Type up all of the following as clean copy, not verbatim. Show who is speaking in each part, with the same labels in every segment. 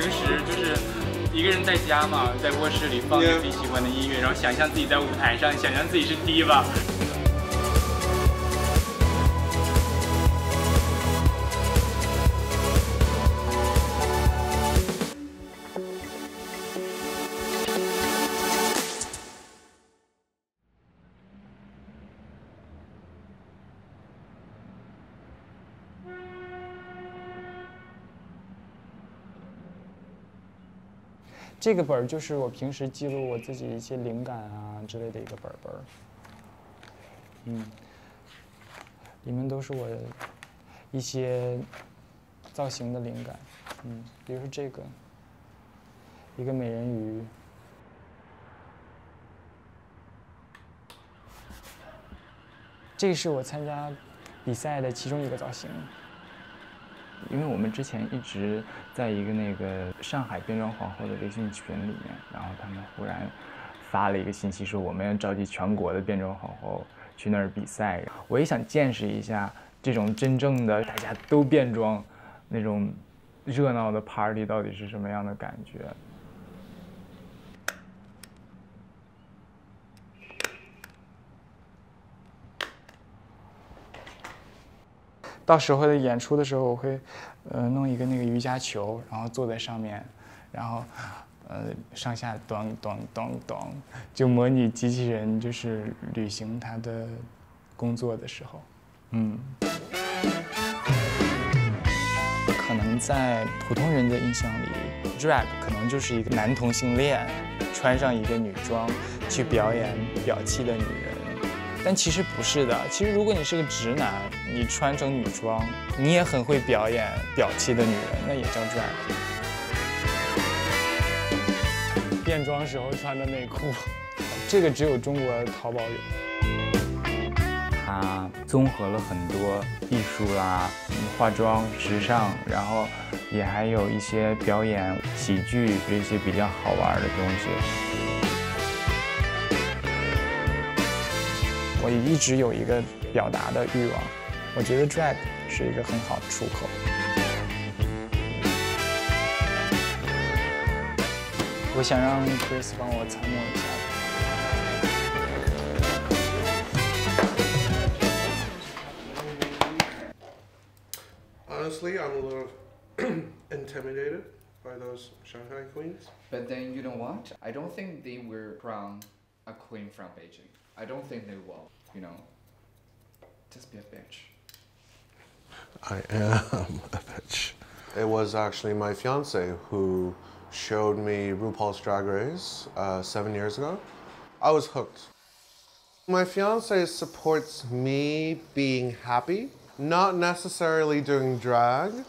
Speaker 1: 时就是一个人在家嘛，在卧室里放着自己喜欢的音乐，然后想象自己在舞台上，想象自己是 diva。
Speaker 2: 这个本儿就是我平时记录我自己一些灵感啊之类的一个本儿。里面都是我一些造型的灵感。比如说这个，一个美人鱼。这是我参加比赛的其中一个造型。
Speaker 3: 因为我们之前一直在一个那个上海变装皇后的微信群里面，然后他们忽然发了一个信息说我们要召集全国的变装皇后去那儿比赛，我也想见识一下这种真正的大家都变装那种热闹的 party 到底是什么样的感觉。
Speaker 2: 到时候的演出的时候，我会，弄一个那个瑜伽球，然后坐在上面，然后，上下咚咚咚咚，就模拟机器人就是履行它的工作的时候，可能在普通人的印象里 ，drag 可能就是一个男同性恋，穿上一个女装去表演表气的女人。但其实不是的，其实如果你是个直男，你穿成女装，你也很会表演表气的女人，那也叫 drag。变装时候穿的内裤，这个只有中国淘宝有。
Speaker 3: 它综合了很多艺术啦、化妆、时尚，然后也还有一些表演、喜剧这些比较好玩的东西。
Speaker 2: 我一直有一个表达的欲望，我觉得 drag 是一个很好的出口。我想让 Chris 帮我参谋一下。
Speaker 4: Honestly, I'm a little intimidated by those Shanghai queens.
Speaker 5: But then you know what? I don't think they were from a queen from Beijing. I don't think they will, you know. Just be a bitch.
Speaker 4: I am a bitch. It was actually my fiance who showed me RuPaul's Drag Race 7 years ago. I was hooked. My fiance supports me being happy, not necessarily doing drag,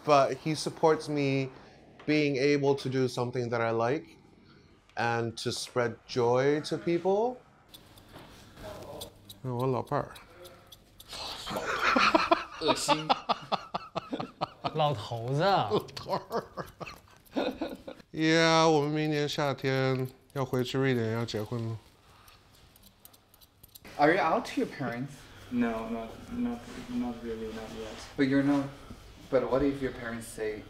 Speaker 4: but he supports me being able to do something that I like and to spread joy to people. 我老伴儿，
Speaker 5: 恶心，
Speaker 2: 老头子，Yeah，
Speaker 4: 我们明年夏天要回去瑞典要结婚了。
Speaker 5: Are you out to your parents?
Speaker 1: No, not really, not yet.
Speaker 5: But you're not. But what if your parents say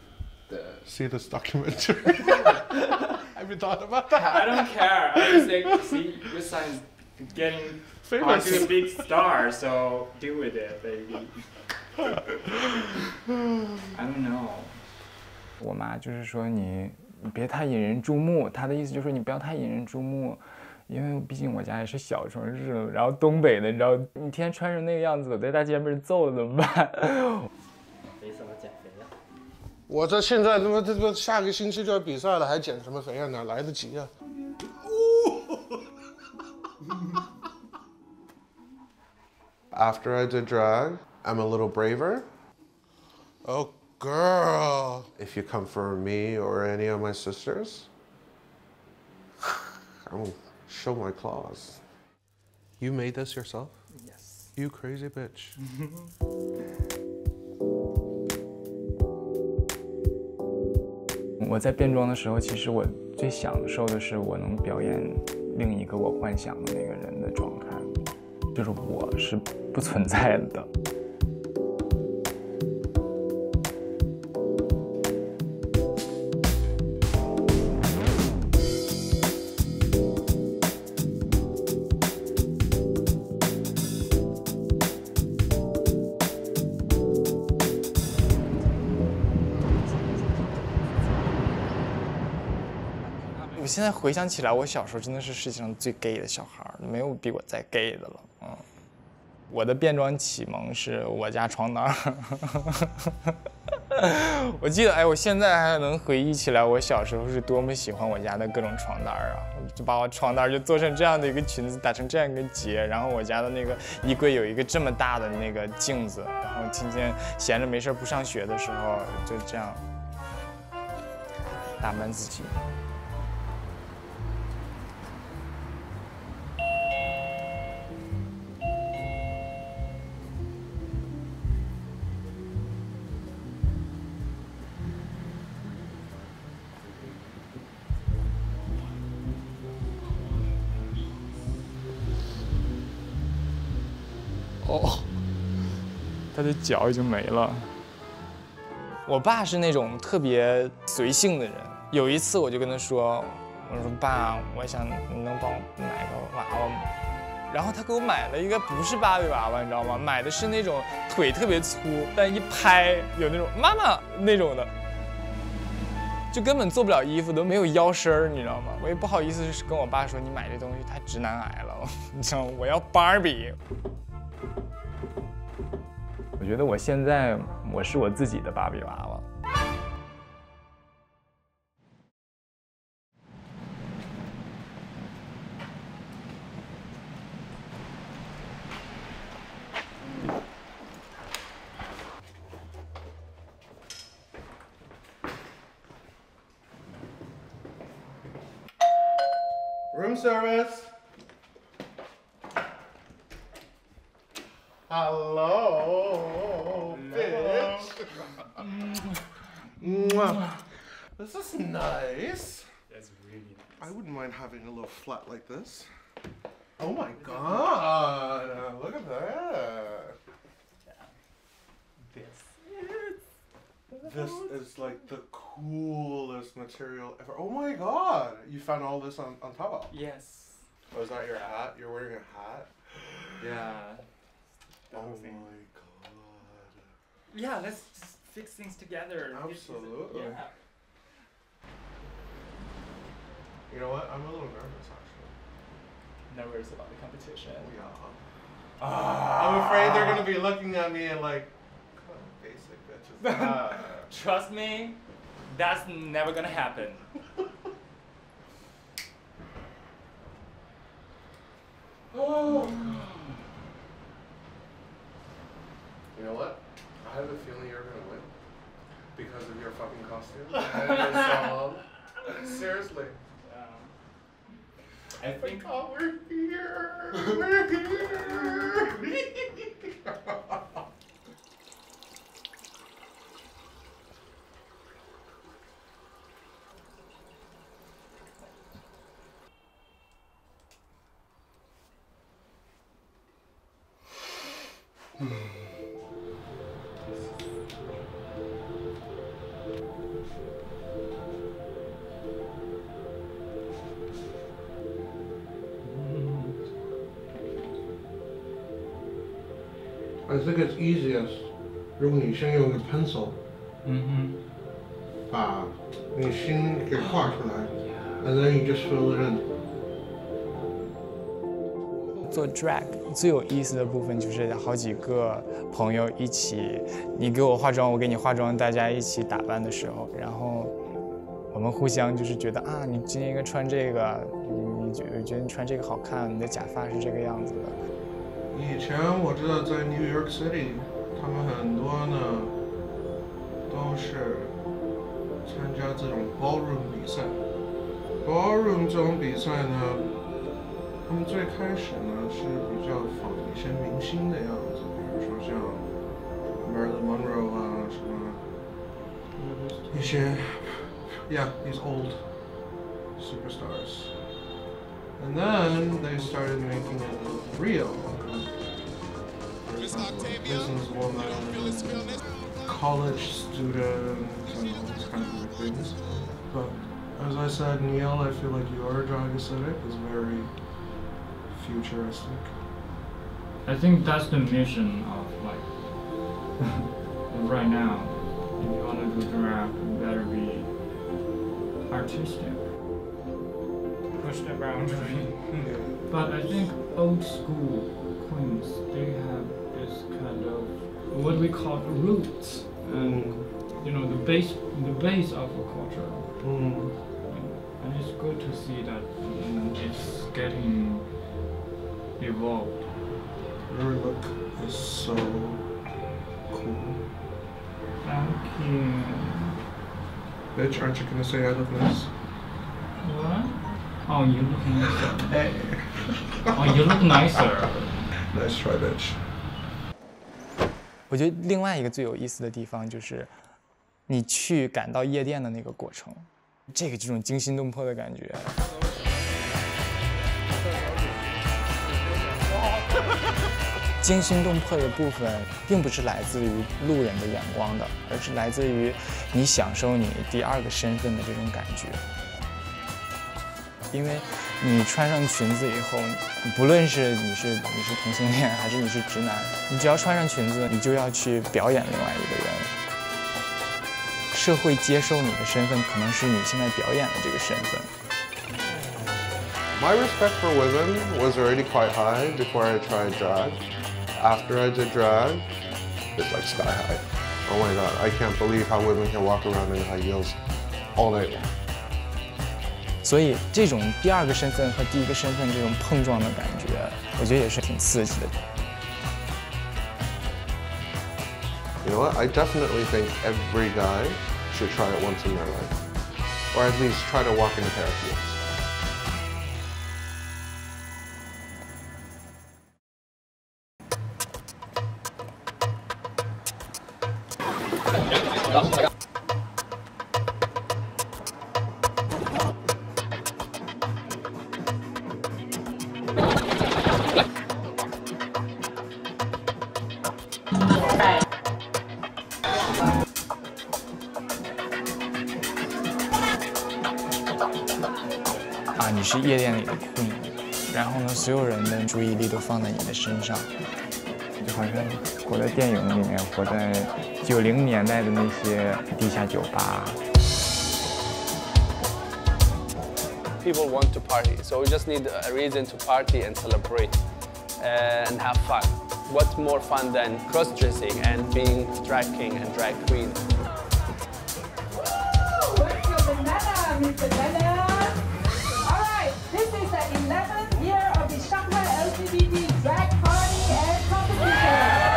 Speaker 5: the?
Speaker 4: See this documentary? Have you thought about that?
Speaker 1: I don't care. I just say, see, your son is getting
Speaker 4: Famous.
Speaker 1: onto a big star, so deal with it, baby. I don't know.
Speaker 3: 我妈就是说你别太引人注目，她的意思就是说你不要太引人注目，因为毕竟我家也是小城市，然后东北的，你知道，你天天穿成那个样子，我在大街上被人揍了怎么办？
Speaker 6: 没什么减肥呀？
Speaker 4: 我这现在他妈这下个星期就要比赛了，还减什么肥啊？哪来得及啊？After I did drag, I'm a little braver. Oh, girl. If you come for me or any of my sisters, I will show my claws. You made this yourself?
Speaker 1: Yes.
Speaker 4: You crazy bitch.
Speaker 3: 我在变装的时候，其实我最享受的是我能表演另一个我幻想的那个人的状态，就是我是不存在的。
Speaker 2: 我现在回想起来，我小时候真的是世界上最 gay 的小孩，没有比我再 gay 的了。我的变装启蒙是我家床单。我记得，我现在还能回忆起来，我小时候是多么喜欢我家的各种床单啊！就把我床单就做成这样的一个裙子，打成这样一个结，然后我家的那个衣柜有一个这么大的那个镜子，然后今天闲着没事不上学的时候，就这样打扮自己。他的脚已经没了。我爸是那种特别随性的人。有一次我就跟他说：“我说爸，我想你能帮我买个娃娃吗？”然后他给我买了一个不是芭比娃娃，你知道吗？买的是那种腿特别粗，但一拍有那种妈妈那种的，就根本做不了衣服，都没有腰身儿，你知道吗？我也不好意思跟我爸说你买这东西太直男癌了，你知道吗？我要芭比。
Speaker 3: 我觉得我现在我是我自己的芭比娃娃。
Speaker 4: Room service. Hello, bitch. This is nice.
Speaker 1: That's really nice.
Speaker 4: I wouldn't mind having a little flat like this. Oh my god, look at that. This is like the coolest material ever. Oh my god, you found all this on Taobao?
Speaker 1: Yes.
Speaker 4: Oh, is that your hat? You're wearing a hat?
Speaker 1: Yeah.
Speaker 4: Oh my god.
Speaker 1: Yeah, let's just fix things together.
Speaker 4: Absolutely.
Speaker 1: Yeah.
Speaker 4: You know what? I'm a little nervous actually.
Speaker 1: Nervous about the competition.
Speaker 4: Yeah. I'm afraid they're gonna be looking at me and like, what kind of basic bitch is that?
Speaker 1: Trust me, that's never gonna happen.
Speaker 4: Oh. You know what? I have a feeling you're gonna win because of your fucking costume and your song. Seriously.
Speaker 1: I think
Speaker 4: Oh, we're here. We're here. I think it's easiest 如果你先用一个 pencil， 把你心给画出来 ，and then you just fill it in。
Speaker 2: 做 drag 最有意思的部分就是好几个朋友一起，你给我化妆，我给你化妆，大家一起打扮的时候，然后我们互相就是觉得啊，你今天应该穿这个，你觉得你穿这个好看，你的假发是这个样子的。
Speaker 4: 以前我知道在 New York City， 他们很多呢都是参加这种 ballroom 比赛。ballroom 这种比赛呢，他们最开始呢是比较仿一些明星的样子，比如说像 Marilyn Monroe 啊什么一些 ，yeah these old superstars。And then they started making it real. For example, businesswoman, college student, and all these kinds of things. But as I said, Neil, I feel like your drag aesthetic is very futuristic.
Speaker 1: I think that's the mission of like right now. If you want to do drag, you better be artistic.
Speaker 7: push the boundary. But I think old school queens, they have this kind of what we call roots, and you know the base of a culture. And it's good to see that it's getting evolved.
Speaker 4: Your look is so cool.
Speaker 7: Thank you.
Speaker 4: Bitch, aren't you gonna say I look nice?
Speaker 7: What? Oh, you look nicer. Hey. Oh, you look nicer.
Speaker 4: Nice try, bitch.
Speaker 2: 我觉得另外一个最有意思的地方就是，你去赶到夜店的那个过程，这种惊心动魄的感觉。惊心动魄的部分，并不是来自于路人的眼光的，而是来自于你享受你第二个身份的这种感觉。因为你穿上裙子以后，不论是你是同性恋还是你是直男，你只要穿上裙子，你就要去表演另外一个人。社会接受你的身份，可能是你现在表演的这个身份。
Speaker 4: My respect for women was already quite high before I tried drag. After I did drag, it's like sky high. Oh my god, I can't believe how women can walk around in high heels all night long.
Speaker 2: 所以这种第二个身份和第一个身份这种碰撞的感觉，我觉得也是挺刺激的。
Speaker 4: You know what? I definitely think every guy should try it once in their life. Or at least try to walk in a pair of heels.
Speaker 2: 你是夜店里的 queen， 然后呢，所有人的注意力都放在你的身上，
Speaker 3: 就好像活在电影里面，活在90年代的那些地下酒吧。
Speaker 8: People want to party, so we just need a reason to party and celebrate and have fun. What's more fun than cross-dressing and being drag king and drag queen?
Speaker 9: Where's your banana, Mr. Banana? This is the 11th year of the Shanghai LGBT drag party and competition.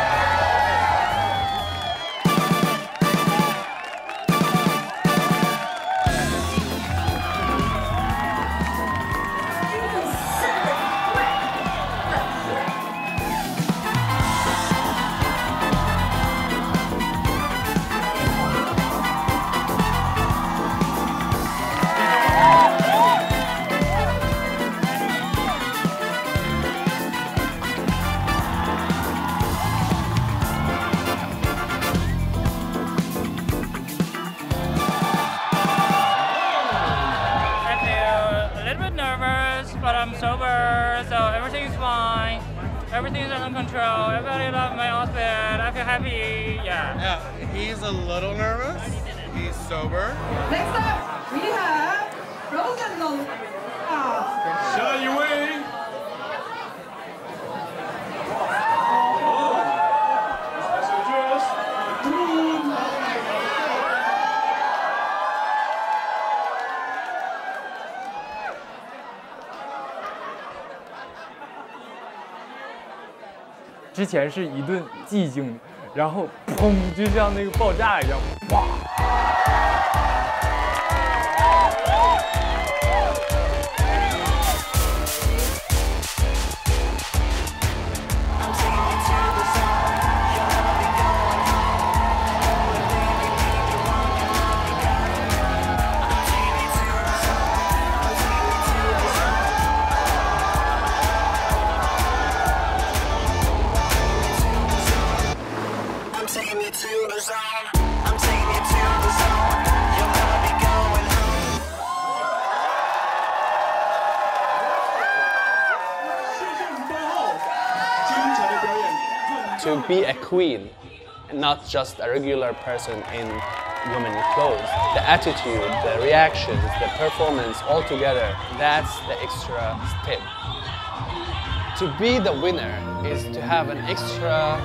Speaker 1: But I'm sober, so everything's fine. Everything's under control. Everybody loves my outfit. I feel happy. Yeah.
Speaker 10: He's a little nervous. He's sober.
Speaker 9: Next up, we have Rosenlund.
Speaker 7: Show your way.
Speaker 3: "之前是一顿寂静，然后砰，就像那个爆炸一样，哇！To
Speaker 8: be a queen, and not just a regular person in women in clothes. The attitude, the reactions, the performance all together, that's the extra step. To be the winner is to have an extra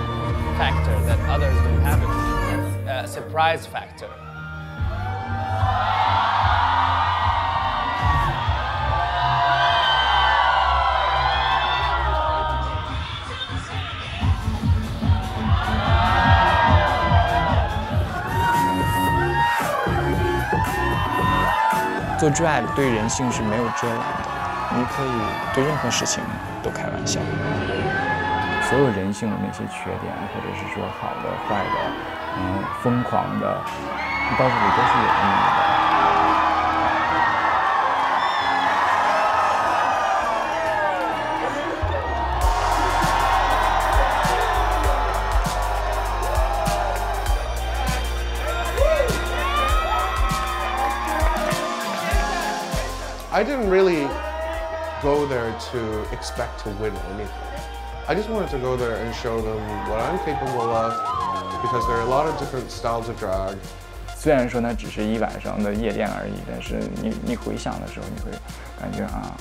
Speaker 8: factor that others don't have, a surprise factor.
Speaker 2: 做 drag 对人性是没有遮拦的，你可以对任何事情都开玩笑。
Speaker 3: 所有人性的那些缺点，或者是说好的、坏的、疯狂的，到这里都是有意义的。
Speaker 4: I didn't really go there to expect to win anything. I just wanted to go there and show them what I'm capable of, because there are a lot of different styles of drag.
Speaker 3: 虽然说它只是一晚上的夜店而已，但是你回想的时候，你会感觉啊，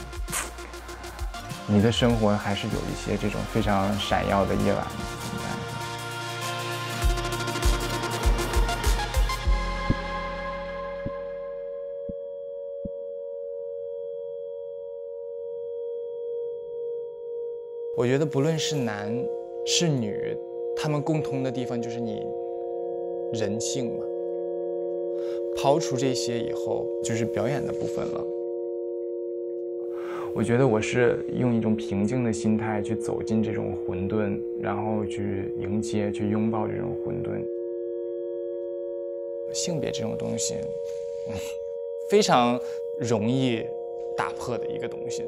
Speaker 3: 你的生活还是有一些这种非常闪耀的夜晚存在的。
Speaker 2: 我觉得不论是男是女，他们共通的地方就是你人性嘛。刨除这些以后，就是表演的部分了。
Speaker 3: 我觉得我是用一种平静的心态去走进这种混沌，然后去迎接、去拥抱这种混沌。
Speaker 2: 性别这种东西，非常容易打破的一个东西。